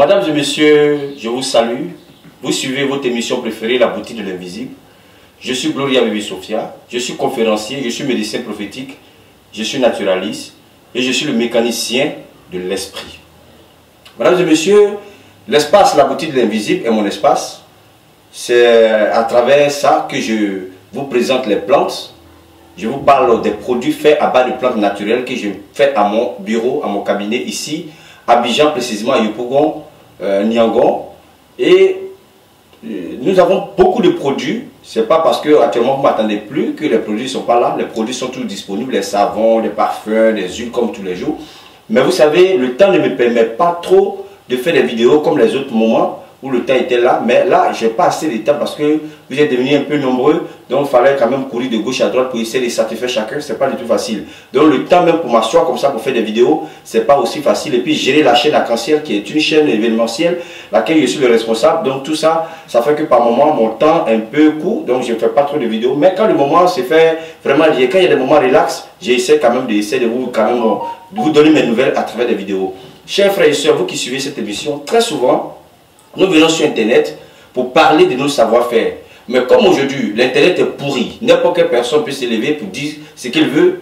Mesdames et messieurs, je vous salue. Vous suivez votre émission préférée, La Boutique de l'Invisible. Je suis Gloria Bébé Sophia, je suis conférencier, je suis médecin prophétique, je suis naturaliste et je suis le mécanicien de l'esprit. Mesdames et messieurs, l'espace La Boutique de l'Invisible est mon espace. C'est à travers ça que je vous présente les plantes. Je vous parle des produits faits à base de plantes naturelles que je fais à mon bureau, à mon cabinet ici, à Abidjan, précisément à Yopougon, Niangon. Et nous avons beaucoup de produits. Ce n'est pas parce que actuellement vous ne m'attendez plus que les produits ne sont pas là. Les produits sont tous disponibles, les savons, les parfums, les huiles comme tous les jours. Mais vous savez, le temps ne me permet pas trop de faire des vidéos comme les autres moments où le temps était là. Mais là, je n'ai pas assez de temps parce que vous êtes devenus un peu nombreux. Donc, il fallait quand même courir de gauche à droite pour essayer de satisfaire chacun. Ce n'est pas du tout facile. Donc, le temps même pour m'asseoir comme ça pour faire des vidéos, ce n'est pas aussi facile. Et puis, gérer la chaîne Arc-en-Ciel qui est une chaîne événementielle, laquelle je suis le responsable. Donc, tout ça, ça fait que par moment, mon temps est un peu court. Donc, je ne fais pas trop de vidéos. Mais quand le moment se fait vraiment lié, quand il y a des moments relax, j'essaie quand même de vous donner mes nouvelles à travers des vidéos. Chers frères et sœurs, vous qui suivez cette émission, très souvent, nous venons sur Internet pour parler de nos savoir-faire. Mais comme aujourd'hui, l'Internet est pourri, n'importe quelle personne peut s'élever pour dire ce qu'il veut.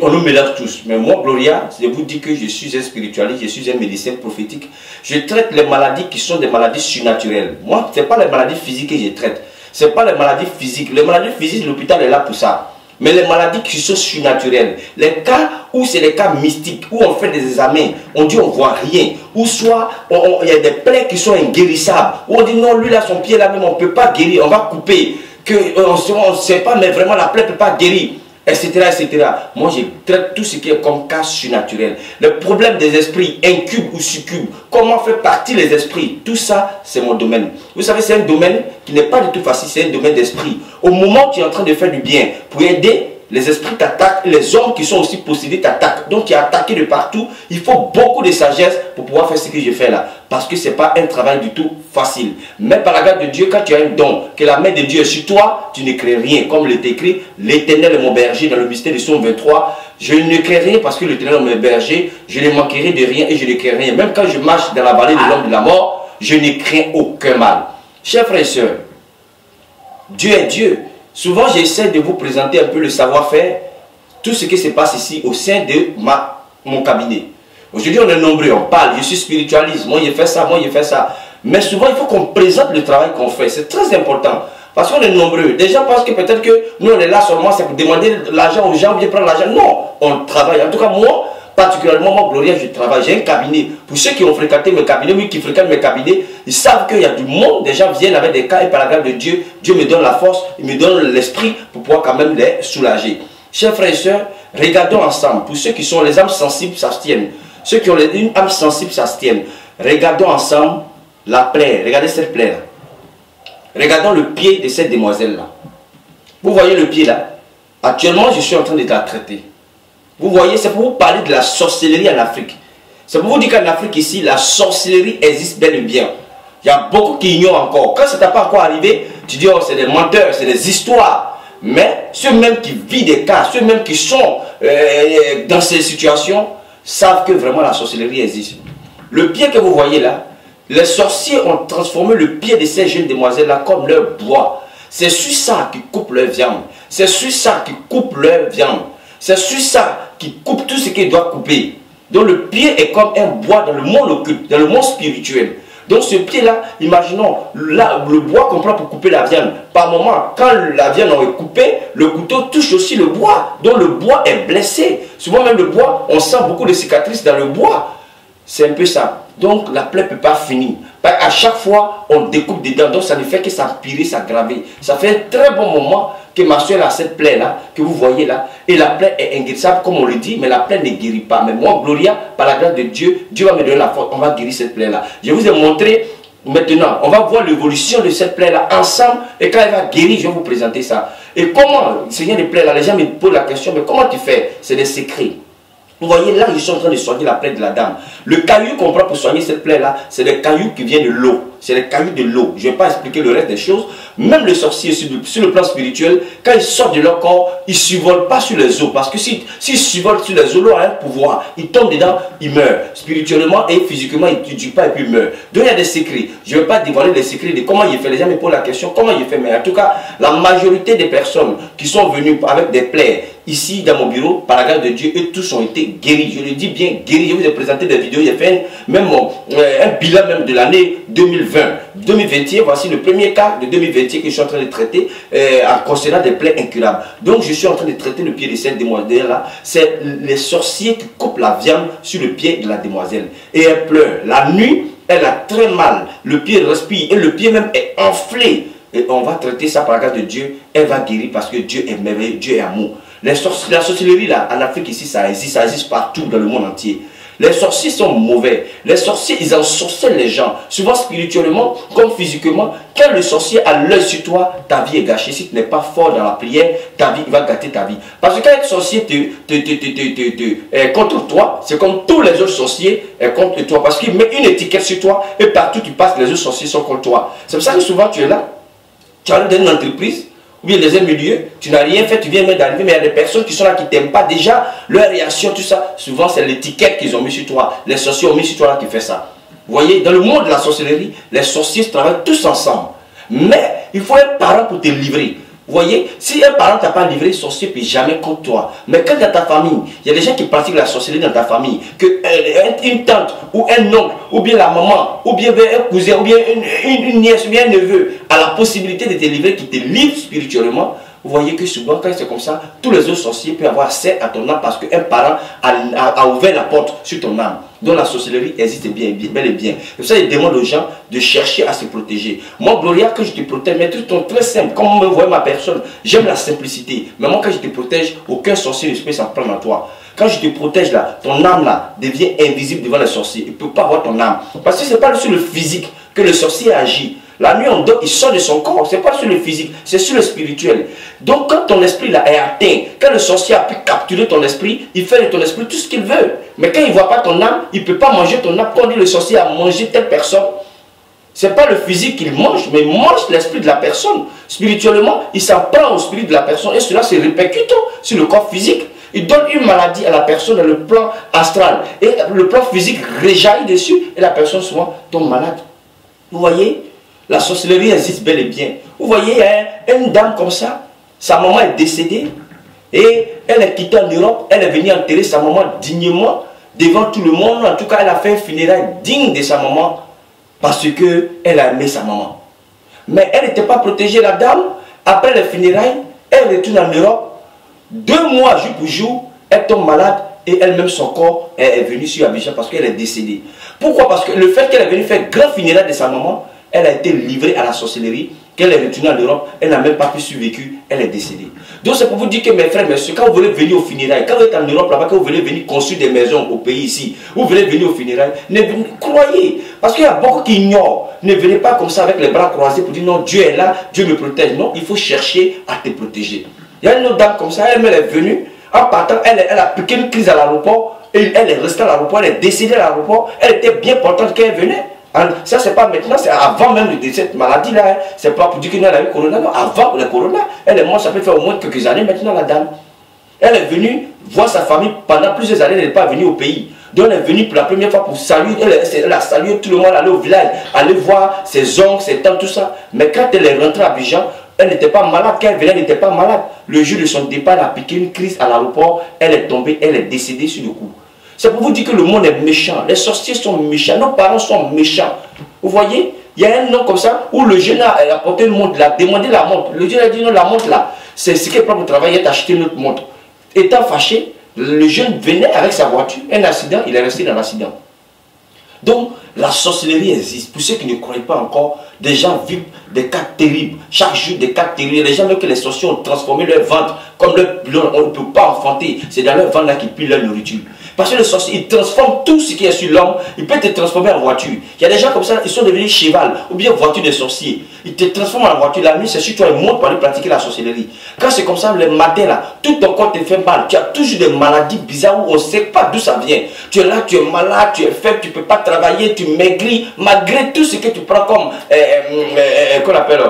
On nous mélange tous. Mais moi, Gloria, je vous dis que je suis un spiritualiste, je suis un médecin prophétique. Je traite les maladies qui sont des maladies surnaturelles. Moi, ce n'est pas les maladies physiques que je traite. Ce n'est pas les maladies physiques. Les maladies physiques, l'hôpital est là pour ça. Mais les maladies qui sont surnaturelles, les cas où c'est les cas mystiques, où on fait des examens, on dit on ne voit rien, ou soit il y a des plaies qui sont inguérissables, où on dit non, lui là, son pied là même, on ne peut pas guérir, on va couper, on ne sait pas, mais vraiment la plaie ne peut pas guérir, etc., etc. Moi, je traite tout ce qui est comme cas surnaturel. Le problème des esprits, incubes ou succubes, comment faire partir les esprits, tout ça, c'est mon domaine. Vous savez, c'est un domaine qui n'est pas du tout facile, c'est un domaine d'esprit. Au moment où tu es en train de faire du bien, pour aider, les esprits t'attaquent, les hommes qui sont aussi possédés t'attaquent. Donc, tu es attaqué de partout. Il faut beaucoup de sagesse pour pouvoir faire ce que je fais là. Parce que ce n'est pas un travail du tout facile. Mais par la grâce de Dieu, quand tu as un don, que la main de Dieu est sur toi, tu ne crées rien. Comme il est écrit, l'Éternel est mon berger dans le mystère du psaume 23. Je ne crée rien parce que l'Éternel est mon berger. Je ne manquerai de rien et je ne crée rien. Même quand je marche dans la vallée de l'homme de la mort, je ne crains aucun mal. Chers frères et sœurs, Dieu est Dieu. Souvent, j'essaie de vous présenter un peu le savoir-faire, tout ce qui se passe ici au sein de mon cabinet. Aujourd'hui, on est nombreux, on parle, je suis spiritualiste, moi j'ai fait ça, moi j'ai fait ça. Mais souvent, il faut qu'on présente le travail qu'on fait, c'est très important. Parce qu'on est nombreux. Des gens pensent que peut-être que nous on est là seulement, c'est pour demander l'argent aux gens, bien prendre l'argent. Non, on travaille. En tout cas, moi, particulièrement, moi, Gloria, je travaille. J'ai un cabinet. Pour ceux qui ont fréquenté mes cabinets, oui, qui fréquentent mes cabinets, ils savent qu'il y a du monde. Des gens viennent avec des cas et par la grâce de Dieu, Dieu me donne la force, il me donne l'esprit pour pouvoir quand même les soulager. Chers frères et sœurs, regardons ensemble. Pour ceux qui sont les âmes sensibles, s'abstiennent. Ceux qui ont une âme sensible, s'abstiennent. Regardons ensemble la plaie. Regardez cette plaie-là. Regardons le pied de cette demoiselle-là. Vous voyez le pied là? Actuellement, je suis en train de la traiter. Vous voyez, c'est pour vous parler de la sorcellerie en Afrique. C'est pour vous dire qu'en Afrique ici, la sorcellerie existe bel et bien. Il y a beaucoup qui ignorent encore. Quand ça ne t'a pas encore arrivé, tu dis, oh, c'est des menteurs, c'est des histoires. Mais ceux même qui vivent des cas, ceux même qui sont dans ces situations, savent que vraiment la sorcellerie existe. Le pied que vous voyez là, les sorciers ont transformé le pied de ces jeunes demoiselles-là comme leur bois. C'est sur ça qu'ils coupent leur viande. C'est sur ça qu'ils coupent leur viande. C'est sur ça qu'ils coupent tout ce qu'ils doivent couper. Donc le pied est comme un bois dans le monde occulte, dans le monde spirituel. Donc ce pied-là, imaginons, là, le bois qu'on prend pour couper la viande. Par moment, quand la viande est coupée, le couteau touche aussi le bois. Donc le bois est blessé. Souvent même le bois, on sent beaucoup de cicatrices dans le bois. C'est un peu ça. Donc la plaie ne peut pas finir. À chaque fois, on découpe dedans. Donc ça ne fait que s'empirer, s'aggraver. Ça fait un très bon moment que ma soeur a cette plaie-là, que vous voyez là. Et la plaie est inguérissable, comme on le dit, mais la plaie ne guérit pas. Mais moi, Gloria, par la grâce de Dieu, Dieu va me donner la force. On va guérir cette plaie-là. Je vous ai montré maintenant. On va voir l'évolution de cette plaie-là ensemble. Et quand elle va guérir, je vais vous présenter ça. Et comment, Seigneur, les plaies-là, les gens me posent la question, mais comment tu fais? C'est des secrets. Vous voyez, là, je suis en train de soigner la plaie de la dame. Le caillou qu'on prend pour soigner cette plaie-là, c'est des cailloux qui viennent de l'eau. c'est les cailloux de l'eau. Je ne vais pas expliquer le reste des choses. Même les sorciers, sur le plan spirituel, quand ils sortent de leur corps, ils ne survolent pas sur les eaux. Parce que s'ils survolent sur les eau, l'eau a un pouvoir. Ils tombent dedans, ils meurent. Spirituellement et physiquement, ils ne tuent pas et puis ils meurent. Donc il y a des secrets. Je ne vais pas dévoiler les secrets de comment il fait. Les gens me posent la question, comment il fait. Mais en tout cas, la majorité des personnes qui sont venues avec des plaies, ici dans mon bureau, par la grâce de Dieu, eux tous ont été guéris. Je le dis bien guéris. Je vous ai présenté des vidéos, j'ai fait même un bilan même de l'année 2020. 2021, voici le premier cas de 2021 que je suis en train de traiter en concernant des plaies incurables. Donc je suis en train de traiter le pied de cette demoiselle-là. C'est les sorciers qui coupent la viande sur le pied de la demoiselle. Et elle pleure. La nuit, elle a très mal. Le pied respire et le pied même est enflé. Et on va traiter ça par la grâce de Dieu. Elle va guérir parce que Dieu est merveilleux, Dieu est amour. La sorcellerie là, en Afrique ici, ça existe partout dans le monde entier. Les sorciers sont mauvais. Les sorciers, ils ensorcellent les gens. Souvent spirituellement comme physiquement. Quand le sorcier a l'œil sur toi, ta vie est gâchée. Si tu n'es pas fort dans la prière, ta vie, il va gâter ta vie. Parce que quand un sorcier est contre toi, c'est comme tous les autres sorciers est contre toi. Parce qu'il met une étiquette sur toi et partout tu passes, les autres sorciers sont contre toi. C'est pour ça que souvent tu es là. Tu as une entreprise. Ou bien dans un milieu, tu n'as rien fait, tu viens même d'arriver, mais il y a des personnes qui sont là qui ne t'aiment pas déjà, leur réaction, tout ça, souvent c'est l'étiquette qu'ils ont mis sur toi. Les sorciers ont mis sur toi là qui fait ça. Vous voyez, dans le monde de la sorcellerie, les sorciers travaillent tous ensemble. Mais il faut un parent pour te livrer. Vous voyez, si un parent ne t'a pas livré, le sorcier ne peut jamais contre toi. Mais quand dans ta famille, il y a des gens qui pratiquent la sorcellerie dans ta famille, une tante ou un oncle, ou bien la maman, ou bien un cousin, ou bien une nièce, ou bien un neveu a la possibilité de te livrer, qui te livre spirituellement. Vous voyez que souvent, quand c'est comme ça, tous les autres sorciers peuvent avoir accès à ton âme parce qu'un parent a ouvert la porte sur ton âme. Donc la sorcellerie existe bel et bien. C'est pour ça qu'il demande aux gens de chercher à se protéger. Moi, Gloria, que je te protège, mes trucs sont très simples. Comme vous me voyez ma personne, j'aime la simplicité. Mais moi, quand je te protège, aucun sorcier ne peut s'en prendre à toi. Quand je te protège là, ton âme là devient invisible devant les sorciers. Il ne peut pas voir ton âme. Parce que ce n'est pas sur le physique que le sorcier agit. La nuit, on dort, il sort de son corps. Ce n'est pas sur le physique, c'est sur le spirituel. Donc, quand ton esprit là est atteint, quand le sorcier a pu capturer ton esprit, il fait de ton esprit tout ce qu'il veut. Mais quand il ne voit pas ton âme, il ne peut pas manger ton âme. Quand on dit le sorcier a mangé telle personne, ce n'est pas le physique qu'il mange, mais il mange l'esprit de la personne. Spirituellement, il s'en prend au spirit de la personne et cela se répercute sur le corps physique. Il donne une maladie à la personne dans le plan astral. Et le plan physique réjaillit dessus et la personne souvent tombe malade. Vous voyez? La sorcellerie existe bel et bien. Vous voyez, une dame comme ça, sa maman est décédée et elle est quittée en Europe, elle est venue enterrer sa maman dignement devant tout le monde. En tout cas, elle a fait un funérail digne de sa maman parce qu'elle a aimé sa maman. Mais elle n'était pas protégée, la dame. Après le funérailles, elle retourne en Europe. 2 mois, jour pour jour, elle tombe malade et elle-même, son corps est venu sur Abidjan parce qu'elle est décédée. Pourquoi? Parce que le fait qu'elle est venue faire grand funérail de sa maman, elle a été livrée à la sorcellerie, qu'elle est retournée en Europe, elle n'a même pas pu survivre, elle est décédée. Donc c'est pour vous dire que mes frères, messieurs, quand vous voulez venir au funérailles, quand vous êtes en Europe là-bas, quand vous voulez venir construire des maisons au pays ici, vous voulez venir au funérailles, croyez, parce qu'il y a beaucoup qui ignorent. Ne venez pas comme ça avec les bras croisés pour dire non, Dieu est là, Dieu me protège. Non, il faut chercher à te protéger. Il y a une autre dame comme ça, elle est venue, en partant, elle a piqué une crise à l'aéroport, et elle est restée à l'aéroport, elle est décédée à l'aéroport, elle était bien portante quand elle venait. Ça, c'est pas maintenant, c'est avant même de cette maladie-là. Hein. C'est pas pour dire qu'elle a eu corona, non. Avant le corona, elle est morte, ça peut faire au moins quelques années maintenant, la dame. Elle est venue voir sa famille pendant plusieurs années, elle n'est pas venue au pays. Donc, elle est venue pour la première fois pour saluer. Elle a salué tout le monde, aller au village, aller voir ses oncles, ses tantes, tout ça. Mais quand elle est rentrée à Abidjan, elle n'était pas malade. Quand elle venait, elle n'était pas malade. Le jour de son départ, elle a piqué une crise à l'aéroport. Elle est tombée, elle est décédée sur le coup. C'est pour vous dire que le monde est méchant. Les sorciers sont méchants. Nos parents sont méchants. Vous voyez, il y a un nom comme ça où le jeune a apporté une montre, il a demandé la montre. Le jeune a dit non, la montre là, c'est ce qui est propre au travail, il a acheté une autre montre. Étant fâché, le jeune venait avec sa voiture, un accident, il est resté dans l'accident. Donc, la sorcellerie existe. Pour ceux qui ne croient pas encore, des gens vivent des cas terribles. Chaque jour, des cas terribles. Les gens, même que les sorciers ont transformé leur ventre, comme on ne peut pas enfanter. C'est dans leur ventre là qu'ils pillent leur nourriture. Parce que le sorcier, il transforme tout ce qui est sur l'homme. Il peut te transformer en voiture. Il y a des gens comme ça, ils sont devenus cheval ou bien voiture des sorciers. Il te transforme en voiture. La nuit, c'est sur toi, il monte pour aller pratiquer la sorcellerie. Quand c'est comme ça, le matin, là, tout ton corps te fait mal. Tu as toujours des maladies bizarres où on ne sait pas d'où ça vient. Tu es là, tu es malade, tu es faible, tu ne peux pas travailler, tu maigris. Malgré tout ce que tu prends comme qu'on appelle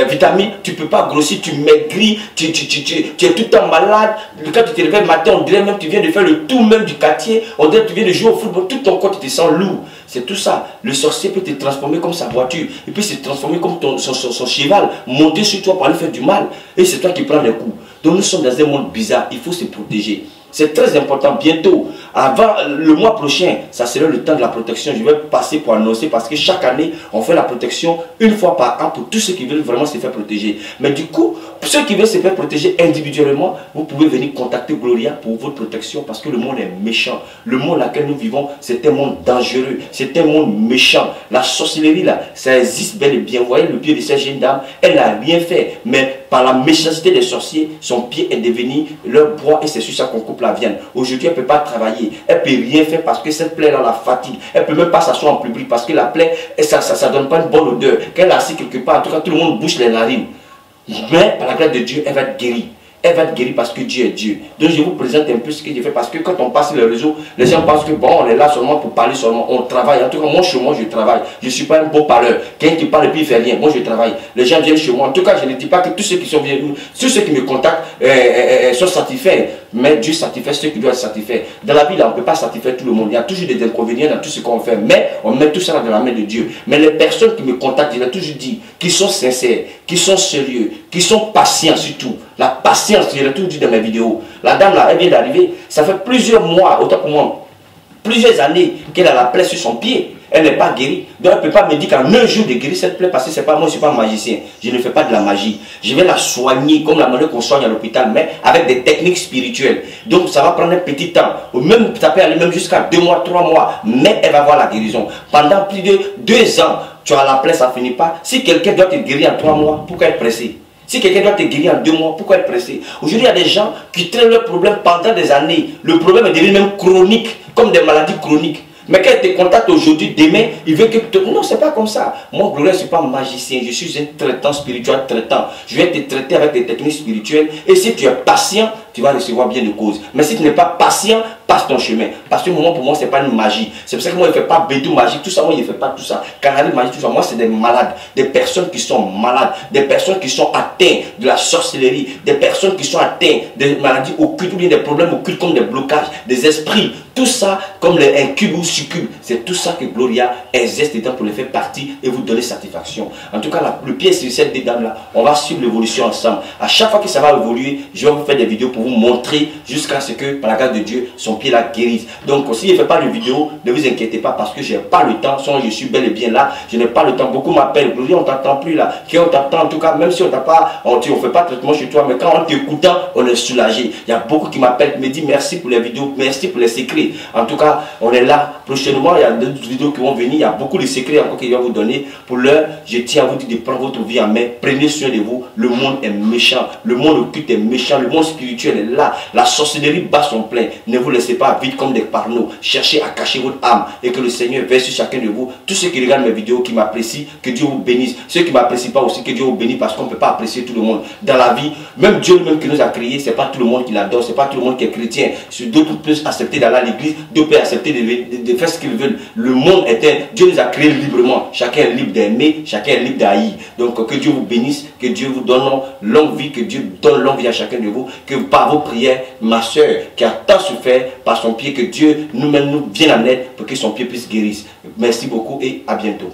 vitamines, tu ne peux pas grossir, tu maigris, tu es tout le temps malade. Quand tu te réveilles le matin, on dirait même que tu viens de faire le tour même du quartier. On dirait que tu viens de jouer au football, tout ton corps, tu te sens lourd. C'est tout ça. Le sorcier peut te transformer comme sa voiture. Il peut se transformer comme son cheval, monter sur toi pour aller faire du mal. Et c'est toi qui prends les coups. Donc nous sommes dans un monde bizarre. Il faut se protéger. C'est très important. Bientôt, avant le mois prochain, ça sera le temps de la protection. Je vais passer pour annoncer parce que chaque année, on fait la protection une fois par an pour tous ceux qui veulent vraiment se faire protéger. Mais du coup, pour ceux qui veulent se faire protéger individuellement, vous pouvez venir contacter Gloria pour votre protection parce que le monde est méchant. Le monde dans lequel nous vivons, c'est un monde dangereux. C'est un monde méchant. La sorcellerie, là, ça existe bel et bien. Vous voyez le pied de cette jeune dame, elle n'a rien fait. Mais par la méchanceté des sorciers, son pied est devenu leur bois et c'est sur ça qu'on coupe la viande. Aujourd'hui, elle ne peut pas travailler. Elle ne peut rien faire parce que cette plaie-là la fatigue. Elle ne peut même pas s'asseoir en public parce que la plaie, ça ne donne pas une bonne odeur. Quand elle est assise quelque part, en tout cas, tout le monde bouche les narines. Mais par la grâce de Dieu, elle va être guérie. Elle va être guérie parce que Dieu est Dieu. Donc je vous présente un peu ce que j'ai fait parce que quand on passe sur le réseau, les gens pensent que bon, on est là seulement pour parler seulement. On travaille. En tout cas, moi chez moi, je travaille. Je ne suis pas un beau parleur. Quelqu'un qui parle et puis il ne fait rien. Moi, je travaille. Les gens viennent chez moi. En tout cas, je ne dis pas que tous ceux qui sont venus, tous ceux qui me contactent sont satisfaits. Mais Dieu satisfait ceux qui doivent être satisfaits. Dans la vie, là, on ne peut pas satisfaire tout le monde. Il y a toujours des inconvénients dans tout ce qu'on fait. Mais on met tout ça dans la main de Dieu. Mais les personnes qui me contactent, je l'ai toujours dit, qui sont sincères, qui sont sérieux, qui sont patients surtout. La patience, je l'ai toujours dit dans mes vidéos. La dame là, elle vient d'arriver. Ça fait plusieurs mois, autant pour moi, plusieurs années qu'elle a la plaie sur son pied. Elle n'est pas guérie. Donc elle ne peut pas me dire qu'en un jour de guérir cette plaie parce que c'est pas moi, je ne suis pas un magicien. Je ne fais pas de la magie. Je vais la soigner comme la manière qu'on soigne à l'hôpital, mais avec des techniques spirituelles. Donc ça va prendre un petit temps. Ou même, ça peut aller même jusqu'à 2 mois, 3 mois. Mais elle va avoir la guérison. Pendant plus de 2 ans, tu as la plaie, ça ne finit pas. Si quelqu'un doit te guérir en 3 mois, pourquoi être pressé? Si quelqu'un doit te guérir en 2 mois, pourquoi être pressé? Aujourd'hui, il y a des gens qui traînent leurs problèmes pendant des années. Le problème est devenu même chronique, comme des maladies chroniques. Mais quand il te contacte aujourd'hui, demain, il veut que tu... Non, c'est pas comme ça. Moi, Gloria, je ne suis pas magicien. Je suis un traitant spirituel traitant. Je vais te traiter avec des techniques spirituelles. Et si tu es patient, tu vas recevoir bien de causes. Mais si tu n'es pas patient, passe ton chemin. Parce que moi, pour moi, ce n'est pas une magie. C'est pour ça que moi, je ne fais pas bédou magique, tout ça. Moi, je ne fais pas tout ça. Canari magique, tout ça. Moi, c'est des malades. Des personnes qui sont malades. Des personnes qui sont atteintes de la sorcellerie. Des personnes qui sont atteintes de maladies occultes ou bien des problèmes occultes comme des blocages, des esprits. Tout ça, comme les incubes ou succubes. C'est tout ça que Gloria exerce dedans pour les faire partie et vous donner satisfaction. En tout cas, le pied sur cette dame-là, on va suivre l'évolution ensemble. À chaque fois que ça va évoluer, je vais vous faire des vidéos pour vous montrer jusqu'à ce que, par la grâce de Dieu, son pied-là guérisse. Donc, si je ne fais pas de vidéo, ne vous inquiétez pas parce que je n'ai pas le temps. Sinon, je suis bel et bien là. Je n'ai pas le temps. Beaucoup m'appellent. Gloria, on ne t'entend plus là. Qui on t'entend, en tout cas, même si on ne fait pas de traitement chez toi, mais quand on t'écoutant, on est soulagé. Il y a beaucoup qui m'appellent, qui me disent merci pour les vidéos, merci pour les secrets. En tout cas, on est là. Prochainement, il y a d'autres vidéos qui vont venir. Il y a beaucoup de secrets encore qu'il va vous donner. Pour l'heure, je tiens à vous dire de prendre votre vie en main. Prenez soin de vous. Le monde est méchant. Le monde occulte est méchant. Le monde spirituel est là. La sorcellerie bat son plein. Ne vous laissez pas vite comme des parneaux. Cherchez à cacher votre âme. Et que le Seigneur verse sur chacun de vous. Tous ceux qui regardent mes vidéos, qui m'apprécient, que Dieu vous bénisse. Ceux qui ne m'apprécient pas aussi, que Dieu vous bénisse. Parce qu'on ne peut pas apprécier tout le monde. Dans la vie, même Dieu lui-même qui nous a créés, ce n'est pas tout le monde qui l'adore. Ce n'est pas tout le monde qui est chrétien. D'autres peuvent accepter d'aller à l'église. D'autres peuvent accepter de faire ce qu'ils veulent. Le monde est un... Dieu nous a créés librement. Chacun est libre d'aimer, chacun est libre d'haïr. Donc que Dieu vous bénisse, que Dieu vous donne longue vie, que Dieu donne longue vie à chacun de vous, que par vos prières, ma soeur qui a tant souffert par son pied, que Dieu nous-mêmes nous vienne en aide pour que son pied puisse guérir. Merci beaucoup et à bientôt.